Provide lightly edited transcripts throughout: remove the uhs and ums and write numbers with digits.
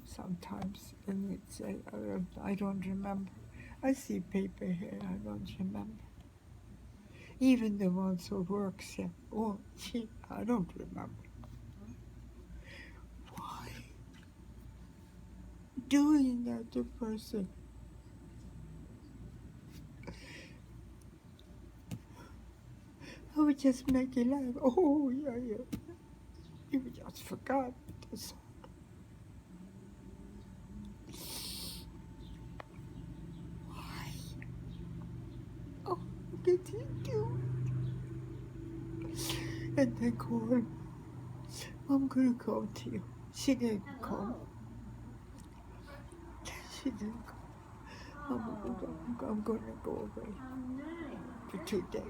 sometimes, and it's I don't remember. I see paper here. I don't remember. Even the ones who works here. Oh, gee, I don't remember. Why doing that to person? I would just make you laugh. Oh, yeah, yeah. You just forgot. That's why? Oh, what did he do? And they called. I'm gonna come to you. She didn't come. She didn't come. I'm gonna go away for 2 days.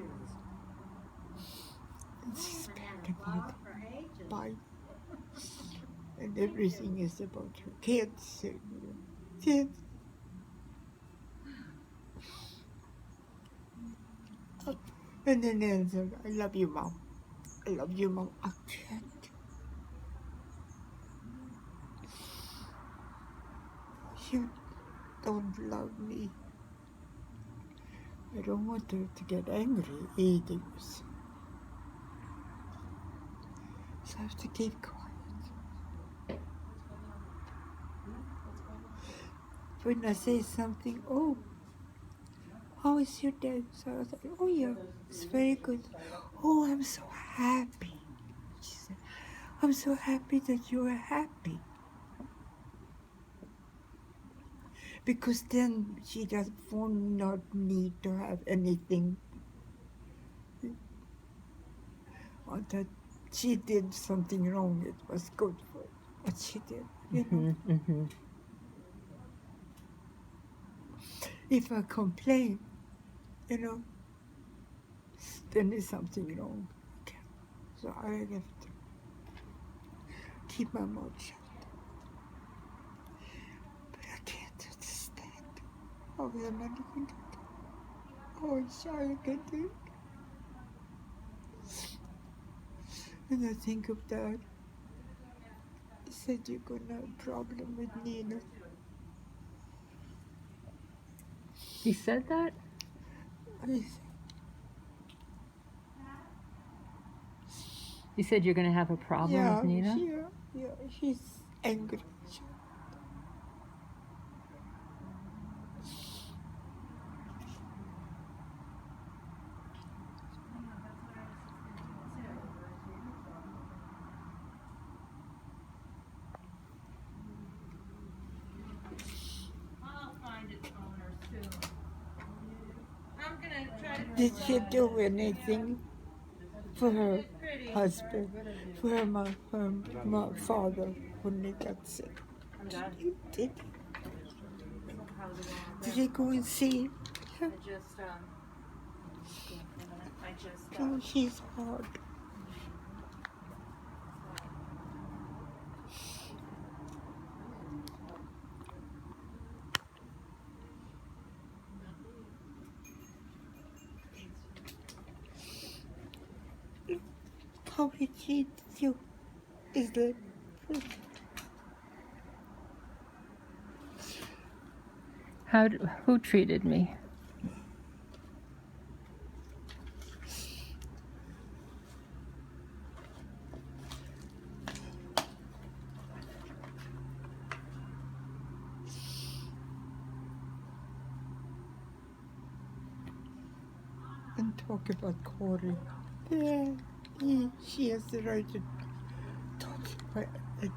And she's back about bye. And everything is about her kids. Kids. And then there's I love you, Mom. I love you, Mom. I can't. You don't love me. I don't want her to get angry either. So I have to keep quiet. When I say something, oh, how is your day? So I was like, oh yeah, it's very good. Oh, I'm so happy. She said, I'm so happy that you are happy. Because then she just will not need to have anything. Or that she did something wrong, it was good for what she did, you know. Mm-hmm. If I complain, you know, then there's something wrong. Okay. So I have to keep my mouth shut. But I can't understand how a man can do that. How a child can do it. And I think of that. He said you're gonna have a problem with Nina. He said that? I said, He said you're going to have a problem with Nina? yeah, he's angry. Did she do anything for her husband, for her father when he got sick? Did he go and see her? Oh, she's hard. How he treated you is that Who treated me? and talk about Corey. Yeah, she has the right to talk about anybody.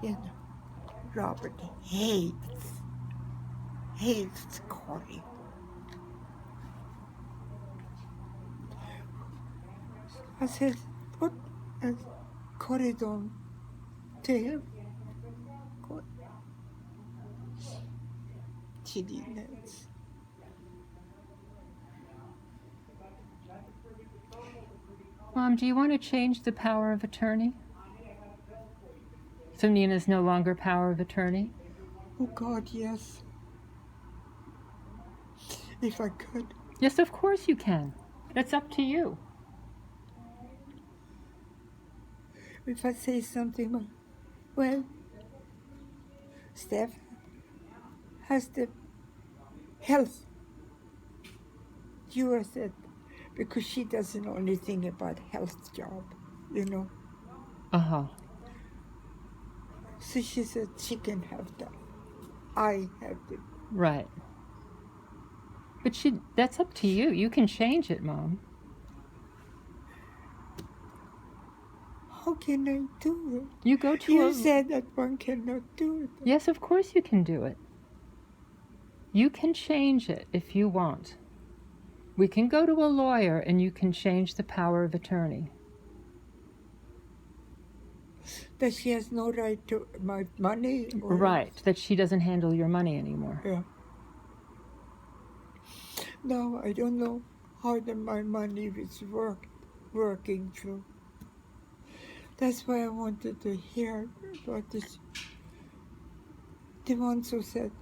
You know, Robert hates Corey. I said, what has Corey done to him? She didn't. Mom, do you want to change the power of attorney? So Nina's no longer power of attorney? Oh God, yes. If I could. Yes, of course you can. That's up to you. if I say something, well, Steph has the health. You said, because she doesn't know anything about health job, you know. Uh-huh. So she said she can have that. I have it. Right. But that's up to you. You can change it, Mom. How can I do it? You go to You said that one cannot do it. Yes, of course you can do it. You can change it if you want. We can go to a lawyer and you can change the power of attorney. That she has no right to my money? Or Right, that she doesn't handle your money anymore. Yeah. No, I don't know how my money is working through. That's why I wanted to hear about this. The ones who said,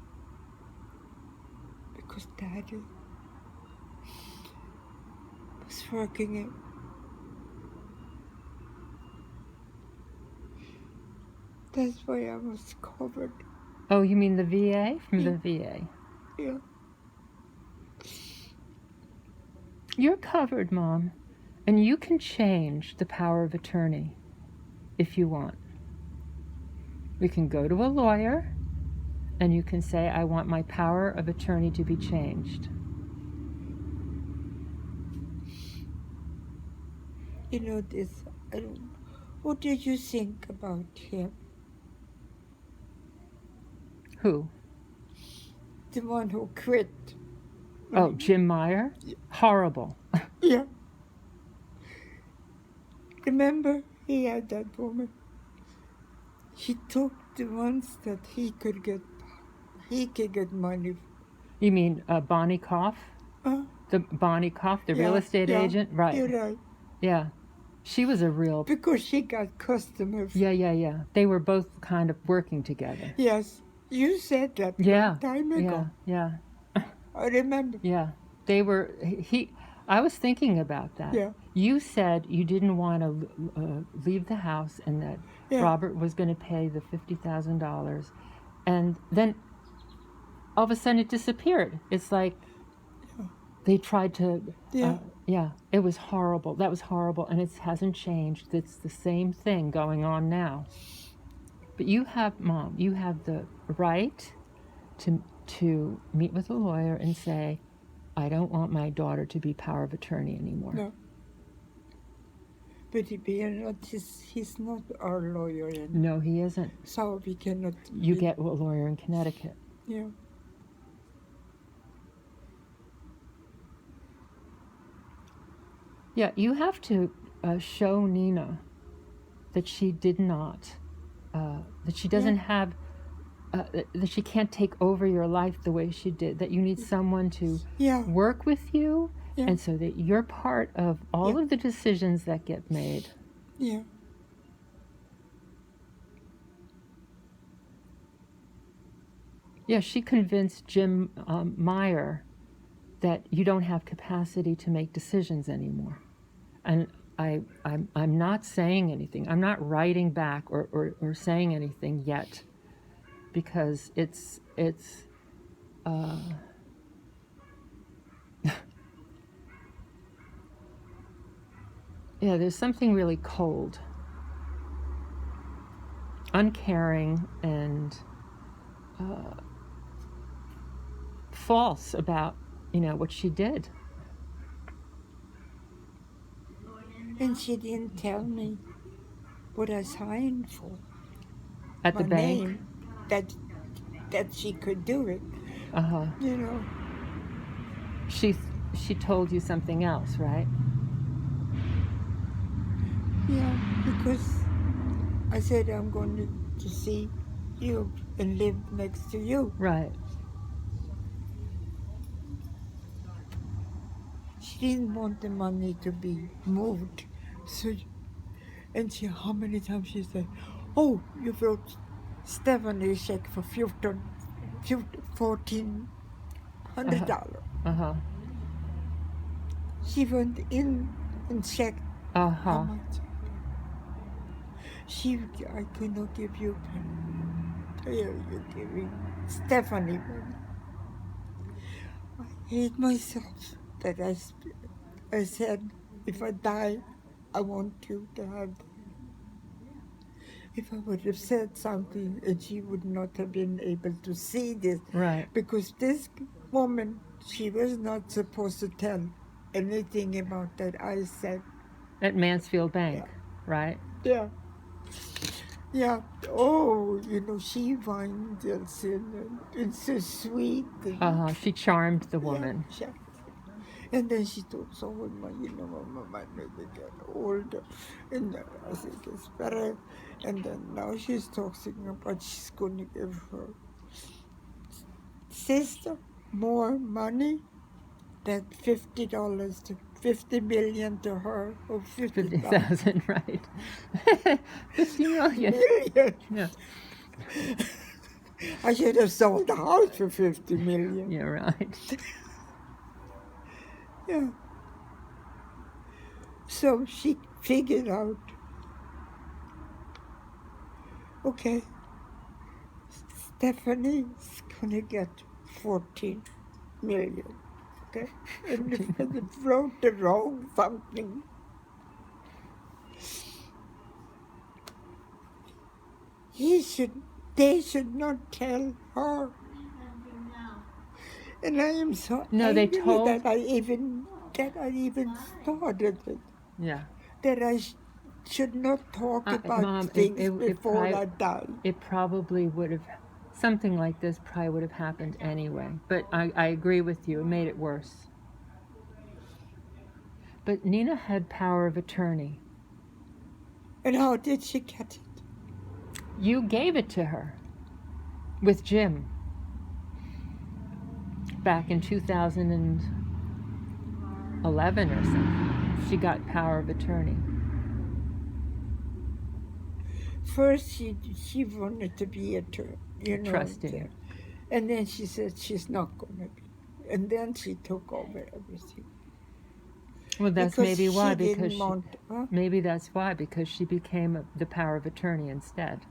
because Daddy was working it. That's why I was covered. Oh, you mean the VA? From the VA? Yeah. You're covered, Mom. And you can change the power of attorney if you want. We can go to a lawyer and you can say, I want my power of attorney to be changed. You know this, what did you think about him? Who? The one who quit. Oh, Jim Meyer? Yeah. Horrible. Yeah. Remember, he had that woman. He took the ones that he could get money. You mean Bonnie Koff? The Bonnie Koff, the real estate agent? Right. You're right. Yeah. She was a real... Because she got customers. Yeah. They were both kind of working together. Yes. You said that a long time ago. Yeah. I remember. Yeah. They were... I was thinking about that. Yeah. You said you didn't want to leave the house and that Robert was going to pay the $50,000. And then all of a sudden it disappeared. It's like they tried to... it was horrible. That was horrible. And it hasn't changed. It's the same thing going on now. But you have, Mom, you have the right to meet with a lawyer and say, I don't want my daughter to be power of attorney anymore. No. But he's not our lawyer. No, he isn't. So we cannot... You get a lawyer in Connecticut. Yeah. Yeah, you have to show Nina that she did not, that she doesn't have, that she can't take over your life the way she did, that you need someone to work with you, and so that you're part of all of the decisions that get made. Yeah. Yeah, she convinced Jim Meyer that you don't have capacity to make decisions anymore. And I'm not saying anything. I'm not writing back or saying anything yet, because it's yeah, there's something really cold, uncaring, and false about, what she did. And she didn't tell me what I signed for. At the bank? Name, that she could do it. Uh-huh. She told you something else, right? Yeah, because I said I'm going to see you and live next to you. Right. She didn't want the money to be moved. So, and how many times she said, oh, you wrote Stephanie a check for $1,400. Uh-huh. She went in and checked how much. I could not give you a penny. You're giving Stephanie money. I hate myself that I said, if I die, I want you to have. If I would have said something, and she would not have been able to see this, Right. because this woman, she was not supposed to tell anything about that. I said, At Mansfield Bank, yeah, right? yeah, yeah. Oh, she winds us in, and it's so sweet. And, She charmed the yeah, woman. yeah. And then she told someone, my mother get older, and I think it's better. And then now she's talking about she's going to give her sister more money than $50 to 50 million to her, or 50,000 50,000, right? 50 million. million. Yeah. I should have sold the house for 50 million. Yeah, right. Yeah. So she figured out, okay, Stephanie's gonna get 14 million. Okay? And if I wrote the wrong something, they should not tell her. And I am so No, they angry told. that I even started it. Yeah. That I should not talk about Mom, things before I die. It probably would have, something like this probably would have happened anyway. But I agree with you. It made it worse. But Nina had power of attorney. And how did she get it? You gave it to her with Jim back in 2011 or something. She got power of attorney. First, she wanted to be a Trusting. and then she said she's not going to be. And then she took over everything. Well, that's because maybe why. She because didn't want, huh? Maybe that's why, because she became the power of attorney instead.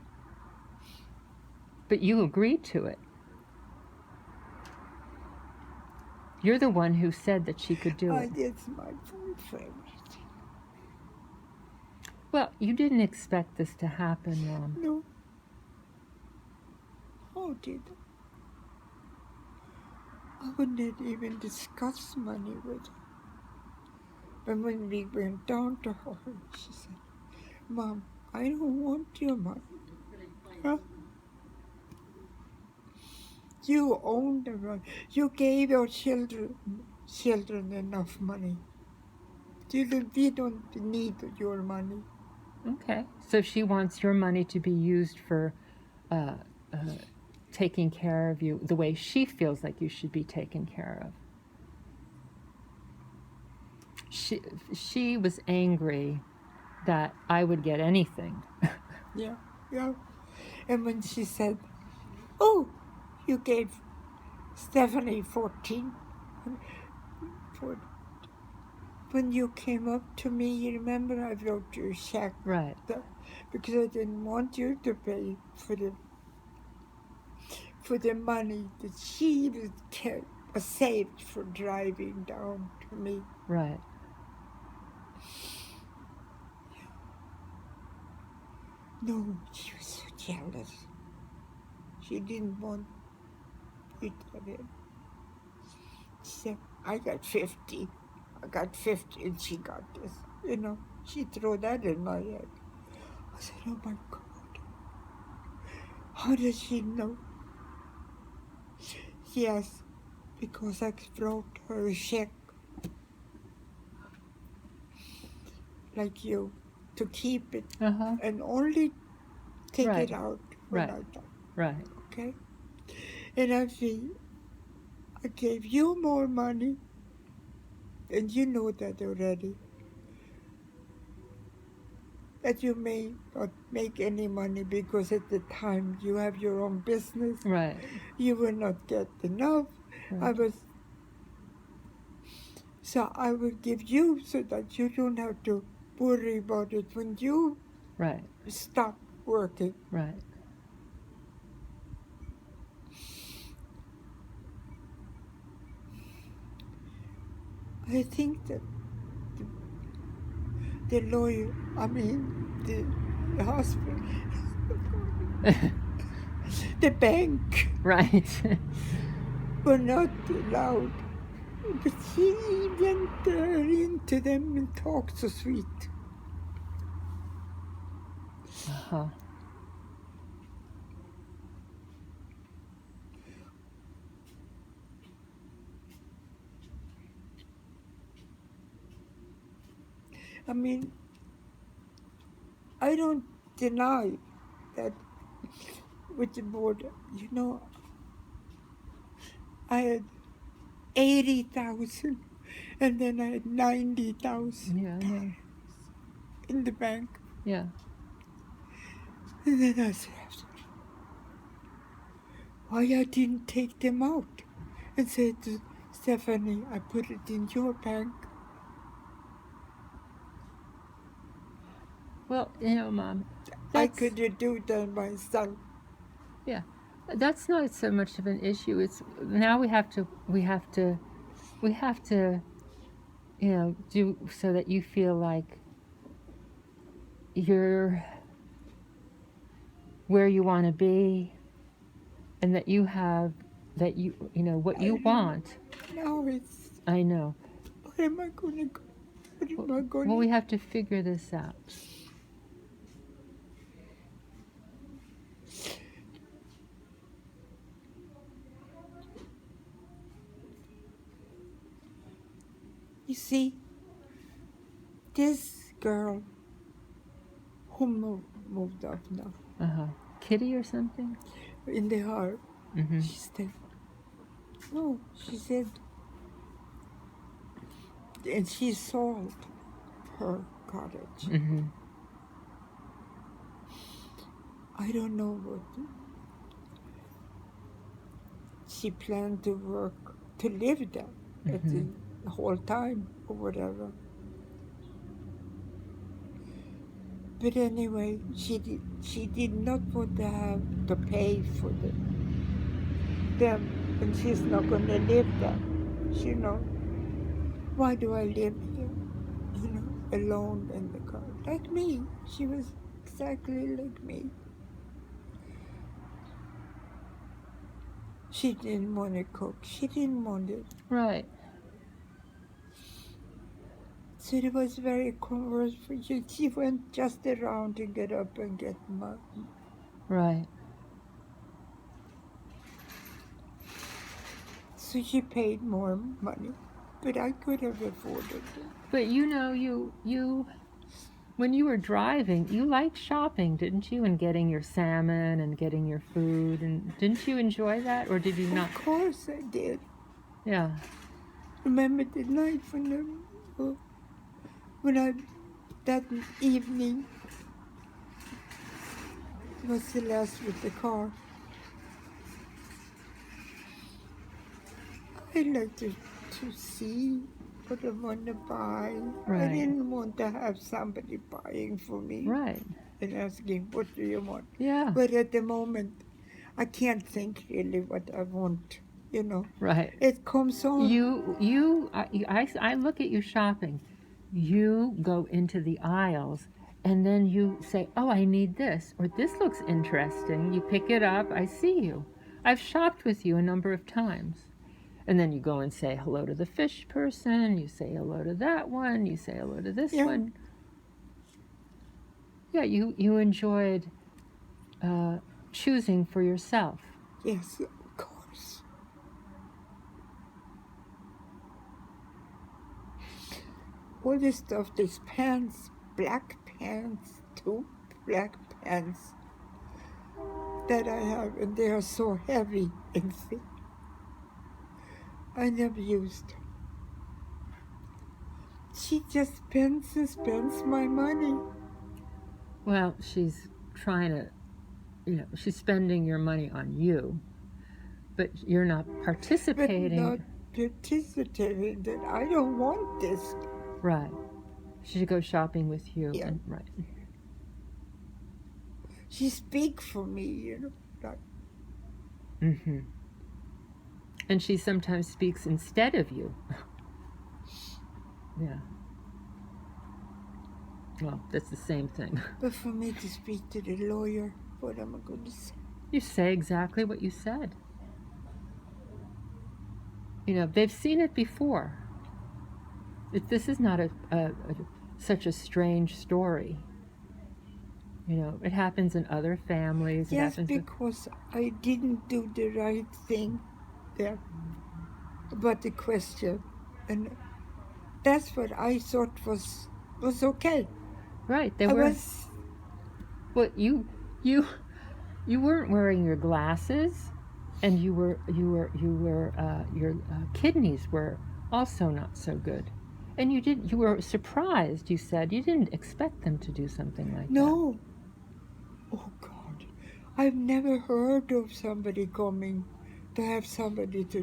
But you agreed to it. You're the one who said that she could do it. It's my favorite. Well, you didn't expect this to happen, Mom. No. How did I would not even discuss money with her. But when we went down to her, she said, Mom, I don't want your money. Huh? You own the money. You gave your children enough money. We don't need your money. Okay. So she wants your money to be used for taking care of you the way she feels like you should be taken care of. She was angry that I would get anything. Yeah. And when she said, oh, you gave Stephanie 14. When you came up to me, you remember I wrote you a check. Right. Because I didn't want you to pay for the money that she was saved for driving down to me. Right. No, she was so jealous. She didn't want it to have it. She said, I got 50, and she got this. She threw that in my head. I said, oh my God. How does she know? Yes, because I wrote her a check like you to keep it and only take it out when I die. Right. Okay? And I gave you more money, and you know that already. That you may not make any money because at the time you have your own business. Right. You will not get enough. Right. So I will give you so that you don't have to worry about it when you Right. stop working. Right. I think that the lawyer, the hospital, the bank Right. were not allowed. But he went there into them and talked so sweet. Uh-huh. I mean, I don't deny that with the border, you know, I had 80,000 and then I had 90,000 Yeah, I know. in the bank. Yeah. And then I said, why I didn't take them out and said to Stephanie, I put it in your bank. Well, you know, Mom, I that's, could do that myself. yeah, that's not so much of an issue. It's now we have to, you know, do so that you feel like you're where you want to be, and that you have, that you know what you want. Now it's, I know. where am I going to go? What am I going Well, to we have to figure this out. You see, this girl who moved up now Uh-huh. Kitty or something? in the heart, Mm-hmm. she said, no, she said, and she sold her cottage. Mm-hmm. I don't know what she planned to work, to live there at the whole time or whatever. But anyway, she did not want to have to pay for them, and she's not going to live there. You know, why do I live here? You know, alone in the car, like me. She was exactly like me. She didn't want to cook. She didn't want it. Right. So it was very convenient for you. She went just around to get up and get money. Right. So she paid more money, but I could have afforded it. But you know, you when you were driving, you liked shopping, didn't you? And getting your salmon and getting your food, and didn't you enjoy that, or did you not? Of course I did. Yeah. Remember the night that evening was the last with the car. I like to see what I want to buy. Right. I didn't want to have somebody buying for me. Right. And asking, what do you want? Yeah. But at the moment, I can't think really what I want, you know. Right. It comes on. I look at you shopping. You go into the aisles and then you say, oh, I need this, or this looks interesting. You pick it up. I see you. I've shopped with you a number of times. And then you go and say hello to the fish person. You say hello to that one. You say hello to this one. Yeah, you enjoyed choosing for yourself. Yes, of course. All this stuff, these pants, black pants, 2 black pants that I have, and they are so heavy and thick. I never used them. She just spends and spends my money. Well, she's trying to, she's spending your money on you, but you're not participating. But not participating, that I don't want this. Right. She should go shopping with you. Yeah. And, right. she speak for me, you know. Like, Mm-hmm. And she sometimes speaks instead of you. Yeah. Well, that's the same thing. but for me to speak to the lawyer, what am I going to say? You say exactly what you said. You know, they've seen it before. This is not such a strange story. You know, it happens in other families. Yes, because I didn't do the right thing there about the question. And that's what I thought was okay. Right, I was... Well, you weren't wearing your glasses, and your kidneys were also not so good, and you were surprised. You said you didn't expect them to do something like that. No. Oh God, I've never heard of somebody coming to have somebody to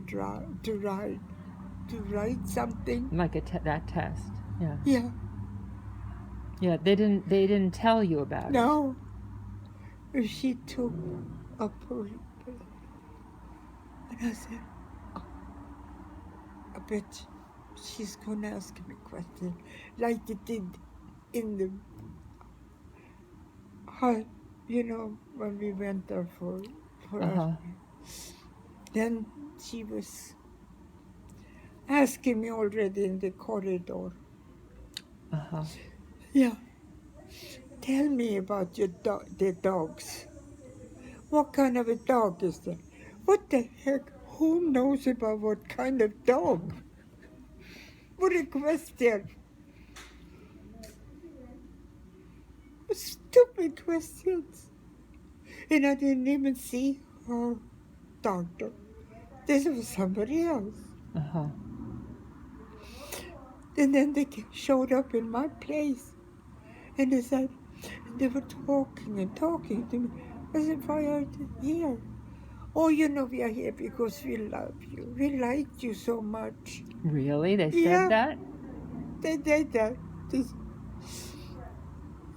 write something like that test. Yeah. Yeah. Yeah, they didn't tell you about it. No. She took a pull, and I said, oh, I bet she's gonna ask me a question like it did in the you know, when we went there for then she was asking me already in the corridor. Yeah. Tell me about the dogs. What kind of a dog is that? What the heck? Who knows about what kind of dog? What a question. Stupid questions. And I didn't even see her doctor. This was somebody else. And then they showed up in my place. And they said, they were talking and talking to me. I said, why are you here? Oh, you know, we are here because we love you. We liked you so much. Really? They said that? They did that.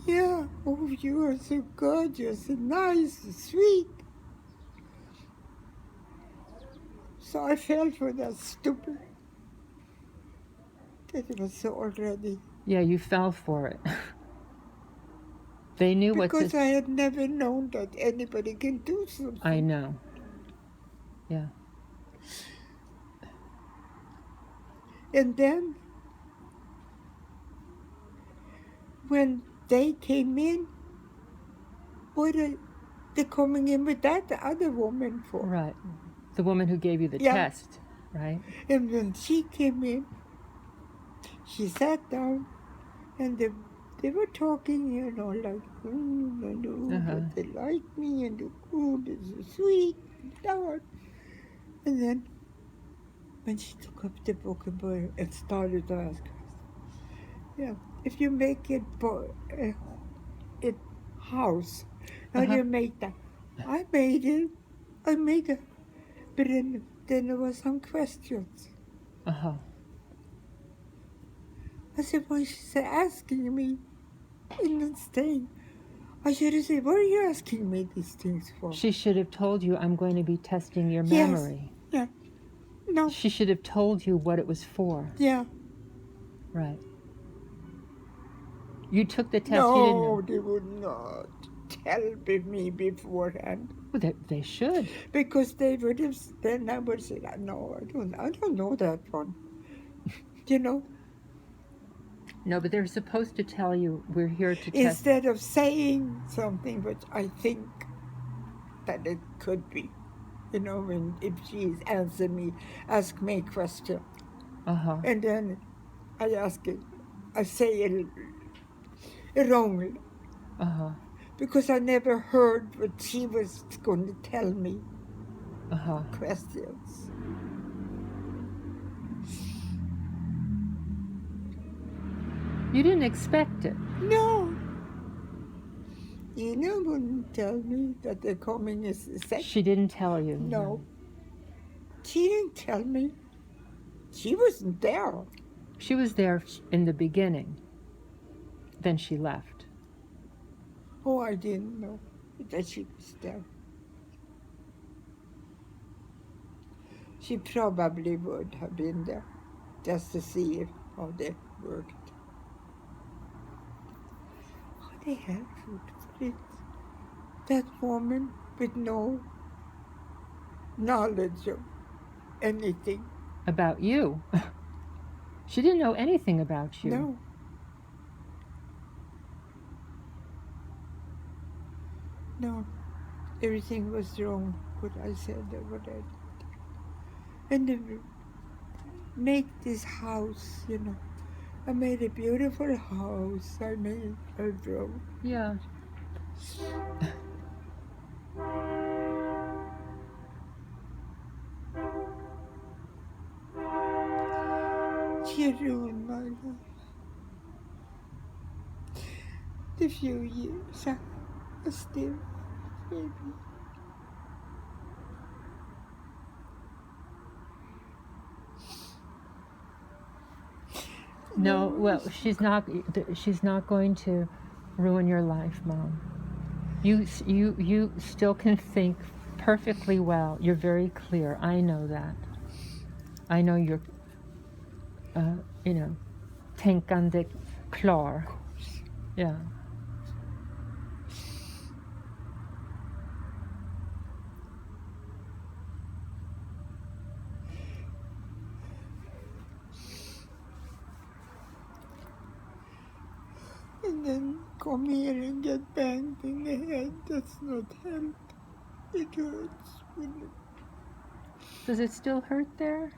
Yeah. Oh, you are so good. You're so nice, so sweet. So I fell for that stupid. It was already. Yeah, you fell for it. They knew what Because I had never known that anybody can do something. I know. Yeah. And then, when they came in, what are they coming in with that other woman for? Right. The woman who gave you the test, right? And when she came in, she sat down, and they were talking, you know, like, but they like me, and the food is sweet, and that. And then, when she took up the book and started to ask us, if you make it house, how do you make that? I made it. But then there were some questions. I said, why she's asking me in this thing? I should have said, what are you asking me these things for? She should have told you, I'm going to be testing your memory. Yeah. No. She should have told you what it was for. Yeah. Right. You took the test. No, you didn't know. They would not tell me beforehand. Well, they should. Because they would have, then I would say, no, I don't know that one. You know? No, but they're supposed to tell you, we're here to test. Instead of saying something which I think that it could be. You know, if she ask me a question. And then I ask it, I say it wrongly. Because I never heard what she was going to tell me. Questions. You didn't expect it. No. Ina wouldn't tell me that they're coming as a second. She didn't tell you? No. She didn't tell me. She wasn't there. She was there in the beginning. Then she left. Oh, I didn't know. that she was there. She probably would have been there just to see how they worked. Oh, they had food for it. That woman with no knowledge of anything. About you. She didn't know anything about you. No. No. Everything was wrong, what I said or what I did. And they make this house, you know. I made a beautiful house. I made a room. Yeah. She ruined my life. The few years I still, maybe. No, well, she's not going to ruin your life, Mom. You still can think perfectly well. You're very clear. I know that. I know you're, tänkande klar. Yeah. And then come here and get banged in the head. That's not help. It hurts. Does it still hurt there?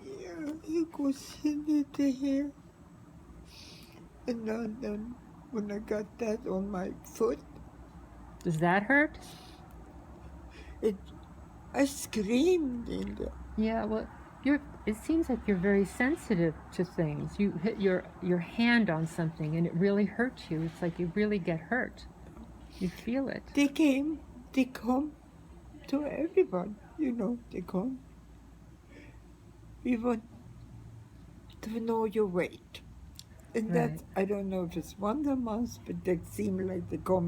Yeah, it goes into the hair. And then when I got that on my foot, Does that hurt? I screamed in there. Yeah, well, it seems like you're very sensitive to things. You hit your hand on something and it really hurts you. It's like you really get hurt. You feel it. They come to everyone, you know, they come. We want to know your weight. And Right. that, I don't know if it's once a month, but they seem like they come